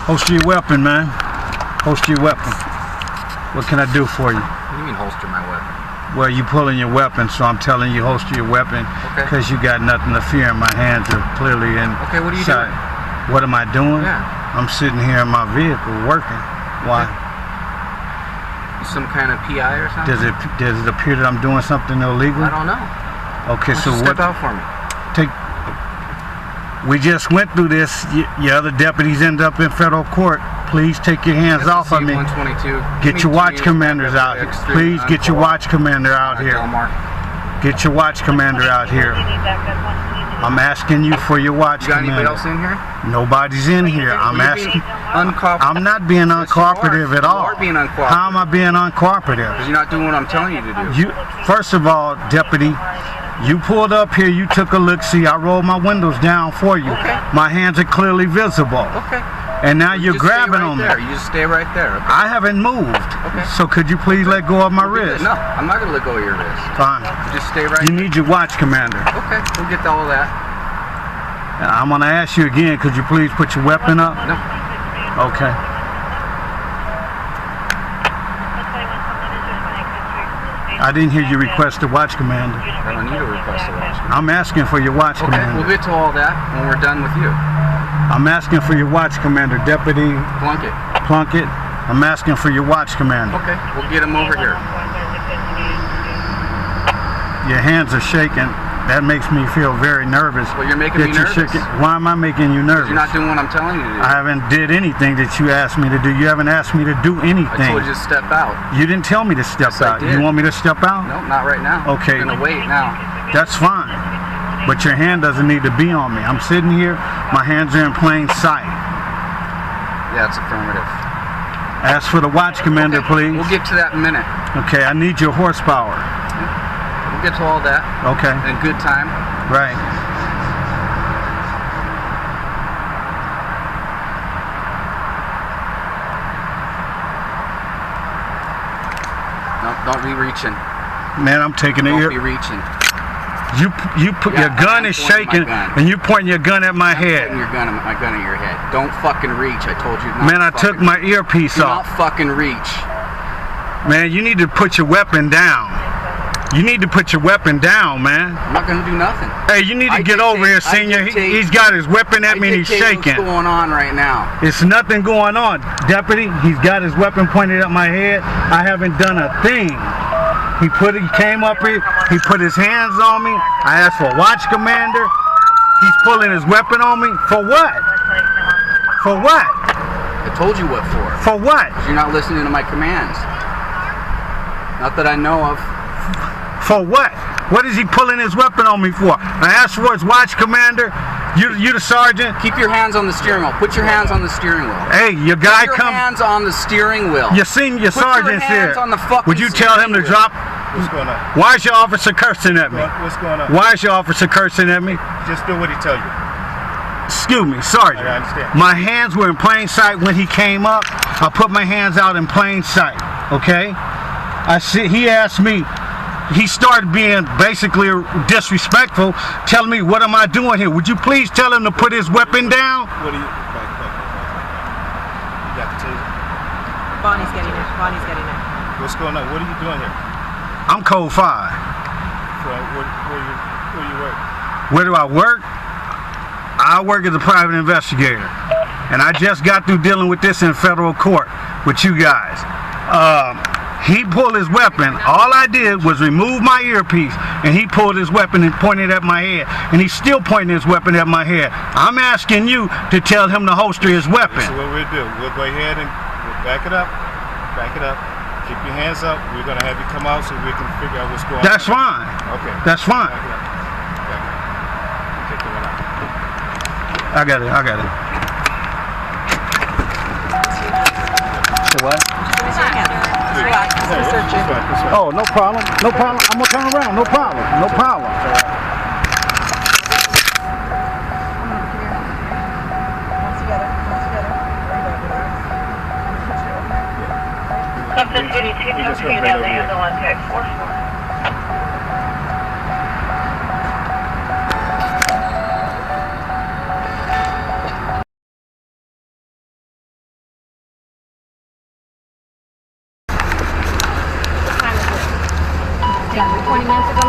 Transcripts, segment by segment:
Holster your weapon, man. Holster your weapon. What can I do for you? What do you mean holster my weapon? Well, you pulling your weapon, so I'm telling you holster your weapon. Okay. Because you got nothing to fear. My hands are clearly in. Okay, what are you doing? What am I doing? Yeah. I'm sitting here in my vehicle working. Why? Okay. Some kind of PI or something? Does it appear that I'm doing something illegal? I don't know. Okay, so step out for me. We just went through this. Your other deputies end up in federal court. Please take your hands off of me. 122. Get your watch commanders out here. Please get your watch commander out here. Get your watch commander out here. I'm asking you for your watch commander. Anybody else in here? Nobody's in here. I'm asking. I'm not being uncooperative at all. You are being uncooperative. How am I being uncooperative? Because you're not doing what I'm telling you to do. First of all, deputy, you pulled up here, you took a look-see, I rolled my windows down for you. Okay. My hands are clearly visible. Okay. And now you're grabbing on me. You just stay right there. Okay. I haven't moved. Okay. So could you please let go of my wrist? No, I'm not going to let go of your wrist. Fine. You just stay right You there. need your watch commander. Okay, we'll get to all that. And I'm going to ask you again, could you please put your weapon up? No. Okay. I didn't hear you request a watch commander. I don't need a request to watch. I'm asking for your watch commander. We'll get to all that when we're done with you. I'm asking for your watch commander, Deputy Plunkett. I'm asking for your watch commander. Okay, we'll get him over here. Your hands are shaking. That makes me feel very nervous. Well, you're making me nervous. Why am I making you nervous? You're not doing what I'm telling you to do. I haven't did anything that you asked me to do. You haven't asked me to do anything. I told you to step out. You didn't tell me to step out. I did. You want me to step out? No, not right now. Okay. I'm gonna wait now. That's fine. But your hand doesn't need to be on me. I'm sitting here. My hands are in plain sight. Yeah, it's affirmative. Ask for the watch commander, please. We'll get to that in a minute. Okay, I need your horsepower. We'll get to all that. Okay. In good time. Right. No, don't be reaching. Man, I'm taking it here. Don't be reaching. You put your gun is shaking and you pointing your gun at my head. I'm pointing my gun at your head. Don't fucking reach. I told you not. Man, I took my earpiece off. Do not fucking reach. Man, you need to put your weapon down. You need to put your weapon down, man. I'm not gonna do nothing. Hey, you need to get over here, senior. He's got his weapon at me and he's shaking. What's going on right now? It's nothing going on, deputy. He's got his weapon pointed at my head. I haven't done a thing. He came up here. He put his hands on me. I asked for a watch commander. He's pulling his weapon on me. For what? For what? I told you what for. For what? You're not listening to my commands. Not that I know of. For what? What is he pulling his weapon on me for? I asked for his watch commander. You the sergeant. Keep your hands on the steering wheel. Put your hands on the steering wheel. Hey, your guy come. Put your hands on the steering wheel. Your senior sergeant's here. On the fucking Would you tell him to drop? What's going on? Why is your officer cursing at me? What's going on? Why is your officer cursing at me? Just do what he tells you. Excuse me, sergeant. I understand. My hands were in plain sight when he came up. I put my hands out in plain sight. Okay? He asked me. He started being basically disrespectful, telling me, what am I doing here? Would you please tell him to put his weapon down? What are you... You got the taser? Bonnie's getting it. Bonnie's getting it. What's going on? What are you doing here? I'm code 5. So, where you work? Where do I work? I work as a private investigator. And I just got through dealing with this in federal court with you guys. He pulled his weapon. All I did was remove my earpiece, and he pulled his weapon and pointed at my head. And he's still pointing his weapon at my head. I'm asking you to tell him to holster his weapon. This is what we'll do. We'll go ahead and we'll back it up. Back it up. Keep your hands up. We're going to have you come out so we can figure out what's going on. That's fine. Okay. That's fine. Back it up. Back it up. Okay, come on out. I got it. I got it. So what? Oh, no problem. No problem. I'm gonna turn around. No problem. No problem. Something City 2 took you down the handle on tag 44.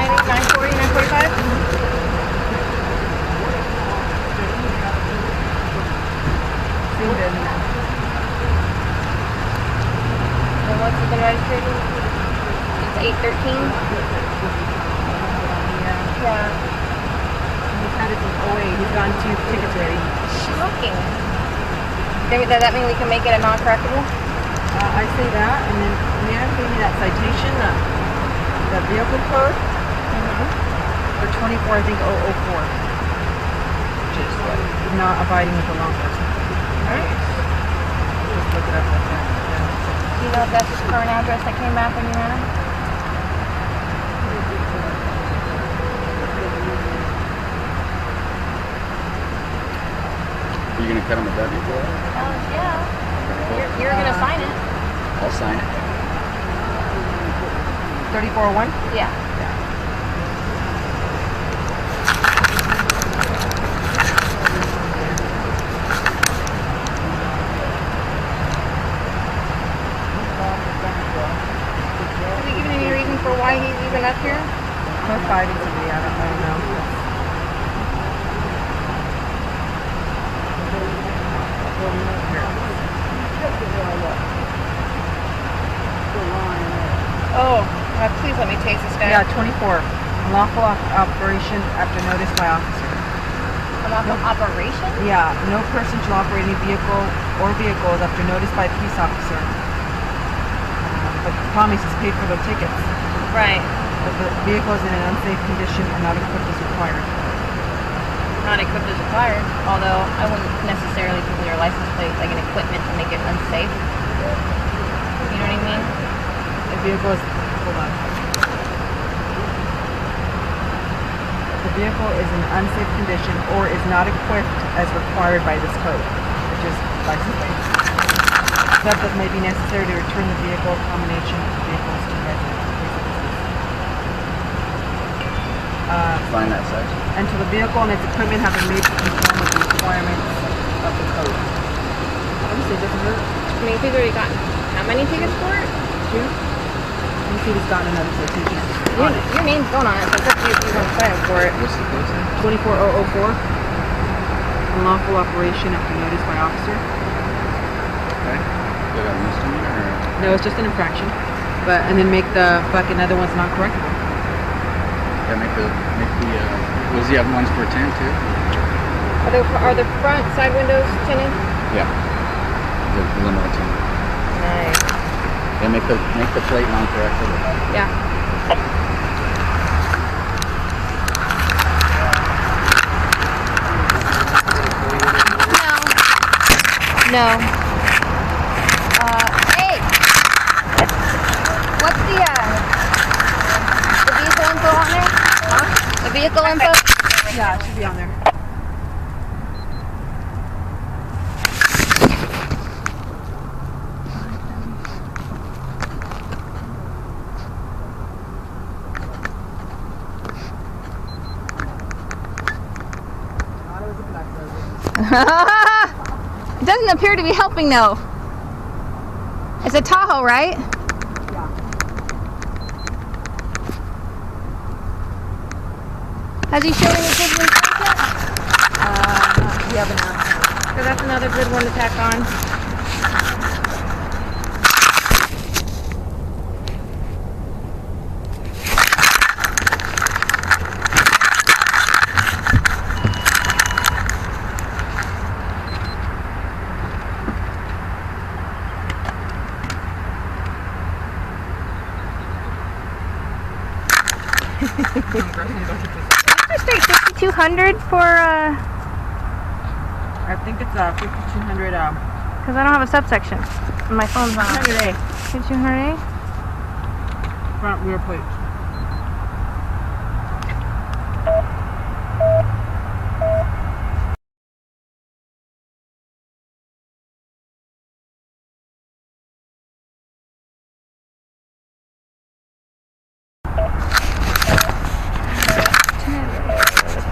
940, 945? And what's the registration? It's 813? Yeah. He's had it since 08. He's gone 2 tickets already. Shocking. Does that mean we can make it a non-correctable? I say that, and then Nana gave me that citation, the vehicle code for 24, I think 004, which is not abiding with the law enforcement. Alright. Just look it up like that. Do you know if that's his current address that came back on you, Nana? Are you gonna cut him a W for it? Yeah. You're gonna sign it. I'll sign it. 3401? Yeah. Have you given any reason for why he's even up here? No fighting somebody, I don't know. Oh, please let me taste this guy. Yeah, 24. Unlawful operation after notice by officer. Unlawful operation? Yeah, no person shall operate any vehicle or vehicles after notice by a police officer. But the problem is he's paid for the tickets. Right. But the vehicle is in an unsafe condition or not equipped as required. Not equipped as required, although I wouldn't necessarily consider license plates like an equipment to make it unsafe. You know what I mean? The vehicle is, hold on. The vehicle is in unsafe condition or is not equipped as required by this code, which is license plates. Except that may be necessary to return the vehicle combination of vehicles to resident. Find that section. Until the vehicle and its equipment have been made to conform with the requirements of the code. Obviously, it doesn't hurt. I mean, he's already gotten how many tickets for it? 2. Let me see if he's gotten another citation. Your name's going on it, so it's up to you if you want to sign up for it. What's the code say? 24004. Unlawful operation after notice by officer. Okay. Is that a misdemeanor or? No, it's just an infraction. But and then make the fucking other ones not correctable. Yeah, make the does he have ones for 10 too? Are the front side windows tinted? Yeah. The limo tinted. Nice. Yeah, make the plate non-correctable. Yeah. No. Hey! What's the vehicle info on there? Huh? The vehicle info? Yeah, it should be on there. It doesn't appear to be helping though. It's a Tahoe, right? Yeah. Has he shown any good ones yet? We haven't asked. Because that's another good one to tack on. Just straight 5,200 for I think it's 5200 because I don't have a subsection. My phone's on. 200A 5,200A? front rear plate.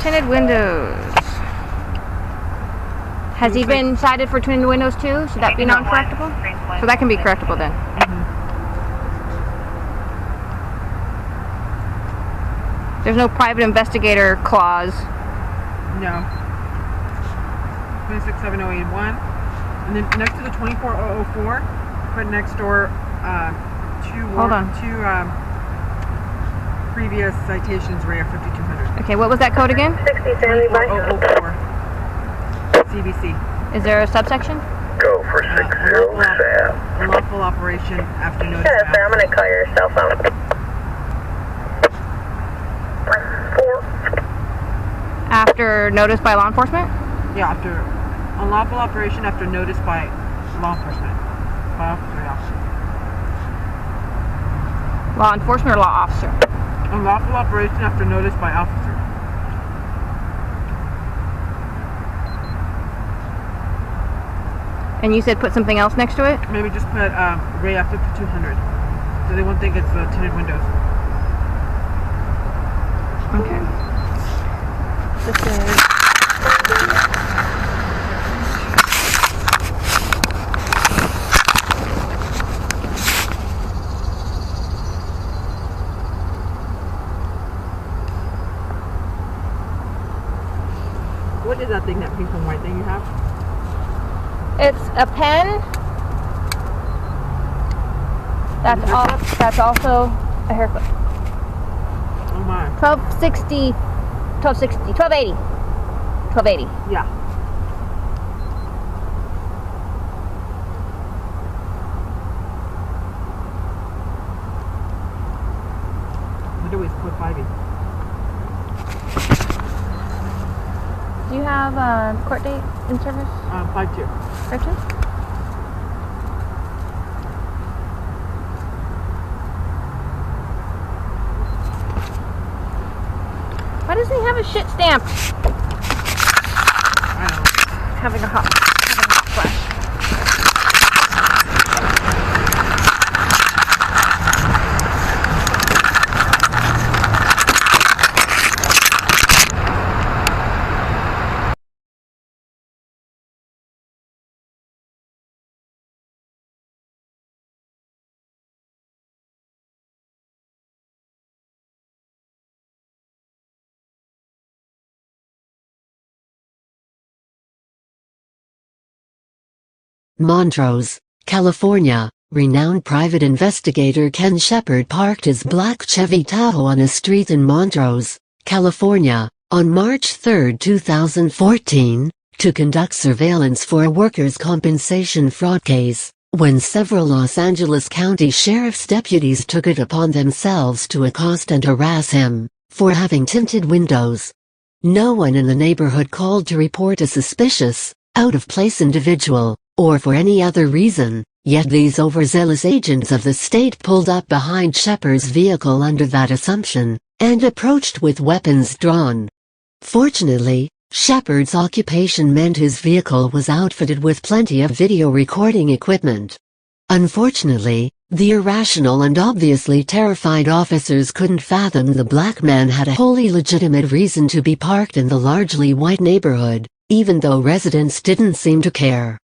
Tinted windows. Has he been cited for tinted windows too? Should that be non-correctable? So that can be correctable then. There's no private investigator clause. No. 267081. And then next to the 24004, put next door two previous citations ray of 5200. Okay, what was that code again? 24004. CBC. Is there a subsection? Go for 60 Sam. Unlawful operation after notice. Yes, I'm going to call your cell phone. 4. After notice by law enforcement? Yeah, after unlawful operation after notice by law enforcement. By officer, yeah. Law enforcement or law officer? Unlawful operation after notice by officer. And you said put something else next to it? Maybe just put ray of 5200. So they won't think it's the tinted windows. Okay. This is... What is that thing, that pink and white thing you have? It's a pen. That's also a haircut. Oh my. 1280. 1280. Yeah. What do we put 5e? Do you have a court date in service? 5-2. Richard? Why doesn't he have a shit stamp? I don't know. Having a hot flash. Montrose, California, renowned private investigator Ken Shepard parked his black Chevy Tahoe on a street in Montrose, California, on March 3, 2014, to conduct surveillance for a workers' compensation fraud case, when several Los Angeles County Sheriff's deputies took it upon themselves to accost and harass him for having tinted windows. No one in the neighborhood called to report a suspicious, out-of-place individual, or for any other reason, yet these overzealous agents of the state pulled up behind Shepard's vehicle under that assumption, and approached with weapons drawn. Fortunately, Shepard's occupation meant his vehicle was outfitted with plenty of video recording equipment. Unfortunately, the irrational and obviously terrified officers couldn't fathom the black man had a wholly legitimate reason to be parked in the largely white neighborhood, even though residents didn't seem to care.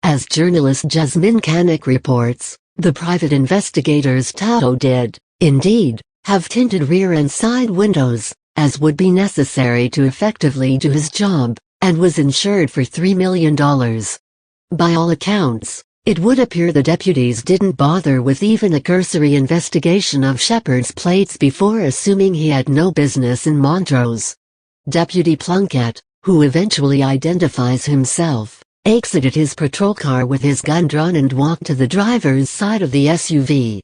As journalist Jasmine Kanek reports, the private investigators' Tahoe did, indeed, have tinted rear and side windows, as would be necessary to effectively do his job, and was insured for $3 million. By all accounts, it would appear the deputies didn't bother with even a cursory investigation of Shepard's plates before assuming he had no business in Montrose. Deputy Plunkett, who eventually identifies himself, exited his patrol car with his gun drawn and walked to the driver's side of the SUV.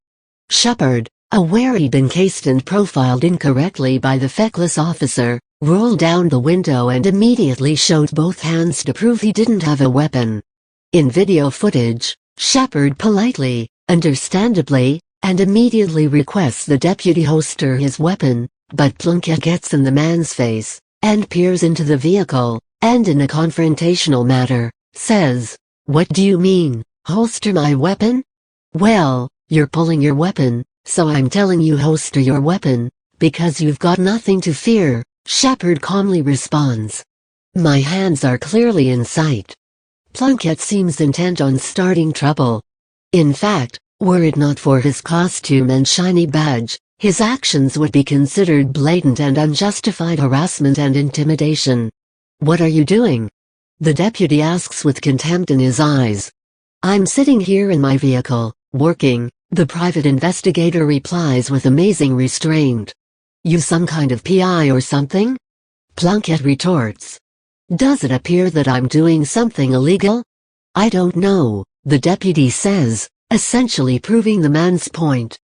Shepard, aware he'd been cased and profiled incorrectly by the feckless officer, rolled down the window and immediately showed both hands to prove he didn't have a weapon. In video footage, Shepard politely, understandably, and immediately requests the deputy holster his weapon, but Plunkett gets in the man's face, and peers into the vehicle, and in a confrontational manner, says, "What do you mean, holster my weapon? Well, you're pulling your weapon, so I'm telling you holster your weapon, because you've got nothing to fear," Shepard calmly responds. "My hands are clearly in sight." Plunkett seems intent on starting trouble. In fact, were it not for his costume and shiny badge, his actions would be considered blatant and unjustified harassment and intimidation. "What are you doing?" the deputy asks with contempt in his eyes. "I'm sitting here in my vehicle, working," the private investigator replies with amazing restraint. "You some kind of PI or something?" Plunkett retorts. "Does it appear that I'm doing something illegal?" "I don't know," the deputy says, essentially proving the man's point.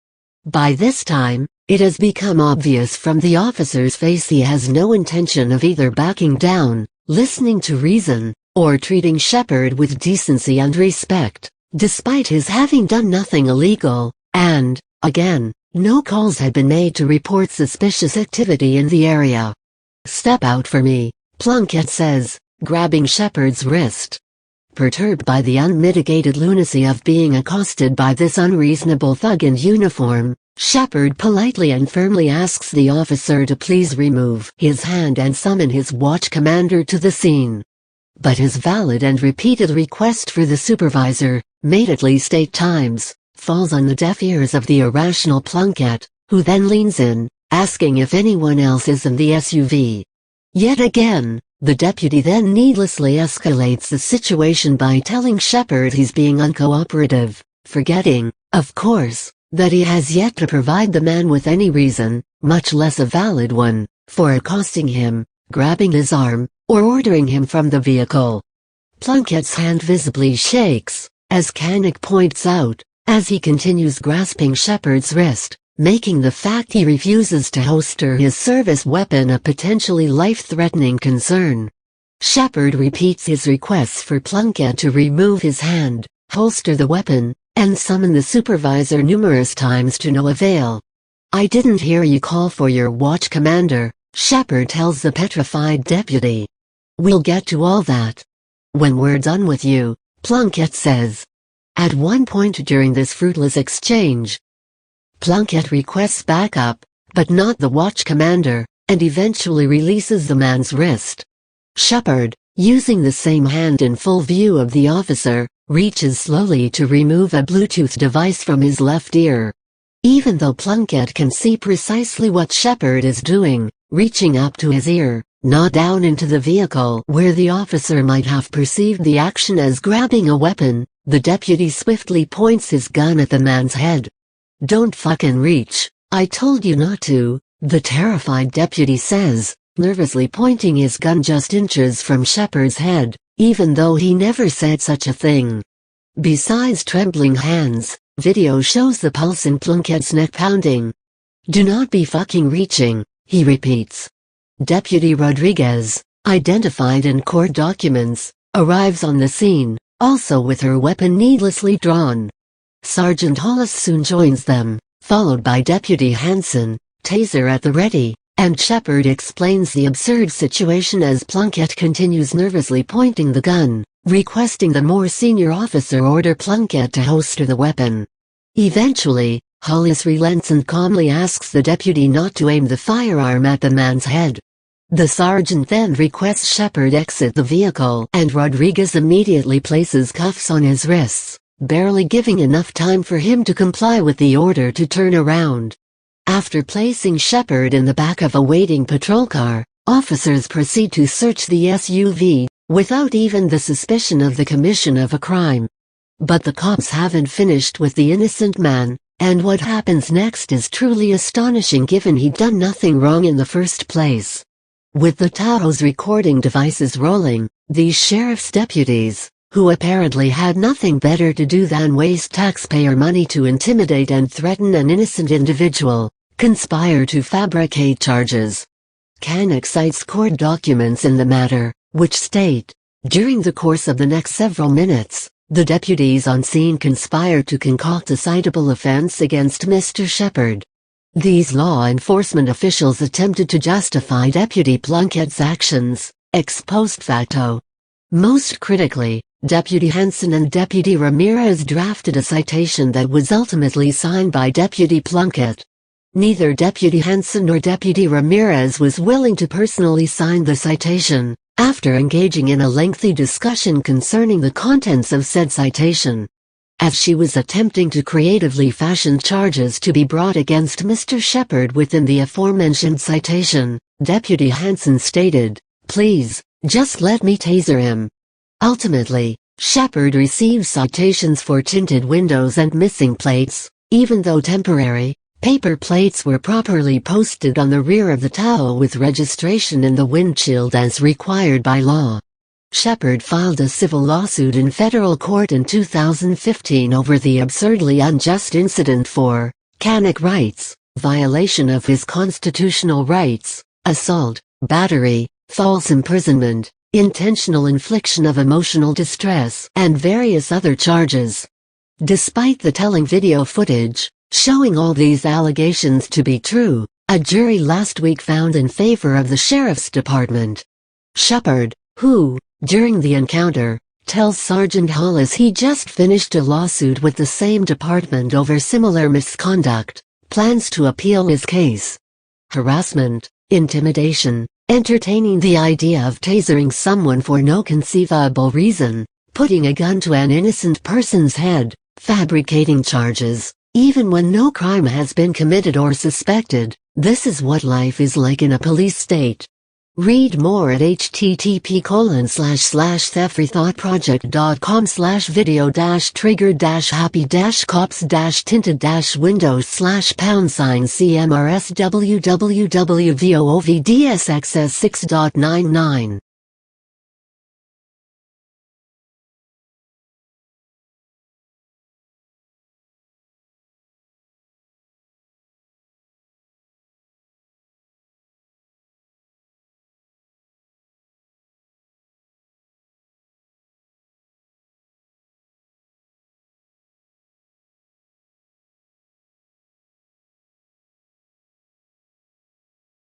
By this time, it has become obvious from the officer's face he has no intention of either backing down, listening to reason, or treating Shepard with decency and respect, despite his having done nothing illegal, and, again, no calls had been made to report suspicious activity in the area. "Step out for me," Plunkett says, grabbing Shepard's wrist. Perturbed by the unmitigated lunacy of being accosted by this unreasonable thug in uniform, Shepard politely and firmly asks the officer to please remove his hand and summon his watch commander to the scene. But his valid and repeated request for the supervisor, made at least 8 times, falls on the deaf ears of the irrational Plunkett, who then leans in, asking if anyone else is in the SUV. Yet again, the deputy then needlessly escalates the situation by telling Shepard he's being uncooperative, forgetting, of course, that he has yet to provide the man with any reason, much less a valid one, for accosting him, grabbing his arm, or ordering him from the vehicle. Plunkett's hand visibly shakes, as KENNETH points out, as he continues grasping Shepard's wrist, making the fact he refuses to holster his service weapon a potentially life-threatening concern. Shepard repeats his requests for Plunkett to remove his hand, holster the weapon, and summon the supervisor numerous times to no avail. "I didn't hear you call for your watch commander," Shepard tells the petrified deputy. "We'll get to all that when we're done with you," Plunkett says. At one point during this fruitless exchange, Plunkett requests backup, but not the watch commander, and eventually releases the man's wrist. Shepard, using the same hand in full view of the officer, reaches slowly to remove a Bluetooth device from his left ear. Even though Plunkett can see precisely what Shepard is doing, reaching up to his ear, not down into the vehicle where the officer might have perceived the action as grabbing a weapon, the deputy swiftly points his gun at the man's head. "Don't fucking reach, I told you not to," the terrified deputy says, nervously pointing his gun just inches from Shepard's head, even though he never said such a thing. Besides trembling hands, video shows the pulse in Plunkett's neck pounding. "Do not be fucking reaching," he repeats. Deputy Rodriguez, identified in court documents, arrives on the scene, also with her weapon needlessly drawn. Sergeant Hollis soon joins them, followed by Deputy Hanson, taser at the ready, and Shepard explains the absurd situation as Plunkett continues nervously pointing the gun, requesting the more senior officer order Plunkett to holster the weapon. Eventually, Hollis relents and calmly asks the deputy not to aim the firearm at the man's head. The sergeant then requests Shepard exit the vehicle and Rodriguez immediately places cuffs on his wrists, barely giving enough time for him to comply with the order to turn around. After placing Shepard in the back of a waiting patrol car, officers proceed to search the SUV, without even the suspicion of the commission of a crime. But the cops haven't finished with the innocent man, and what happens next is truly astonishing given he'd done nothing wrong in the first place. With the Tahoe's recording devices rolling, these sheriff's deputies, who apparently had nothing better to do than waste taxpayer money to intimidate and threaten an innocent individual, conspire to fabricate charges. KENNETH cites court documents in the matter, which state, during the course of the next several minutes, the deputies on scene conspired to concoct a citable offense against Mr. Shepard. These law enforcement officials attempted to justify Deputy Plunkett's actions, ex post facto. Most critically, Deputy Hanson and Deputy Ramirez drafted a citation that was ultimately signed by Deputy Plunkett. Neither Deputy Hanson nor Deputy Ramirez was willing to personally sign the citation, after engaging in a lengthy discussion concerning the contents of said citation. as she was attempting to creatively fashion charges to be brought against Mr. Shepard within the aforementioned citation. Deputy Hansen stated, "Please, just let me taser him." Ultimately, Shepard received citations for tinted windows and missing plates, even though temporary. Paper plates were properly posted on the rear of the Tahoe with registration in the windshield as required by law. Shepard filed a civil lawsuit in federal court in 2015 over the absurdly unjust incident for KENNETH rights, violation of his constitutional rights, assault, battery, false imprisonment, intentional infliction of emotional distress, and various other charges. Despite the telling video footage showing all these allegations to be true, a jury last week found in favor of the sheriff's department. Shepard, who, during the encounter, tells Sergeant Hollis he just finished a lawsuit with the same department over similar misconduct, plans to appeal his case. Harassment, intimidation, entertaining the idea of tasering someone for no conceivable reason, putting a gun to an innocent person's head, fabricating charges, even when no crime has been committed or suspected. This is what life is like in a police state. Read more at http://thefreethought project.com/video-trigger-happy-cops-tinted-windows/#CMRS www.VOOVDSXS6.99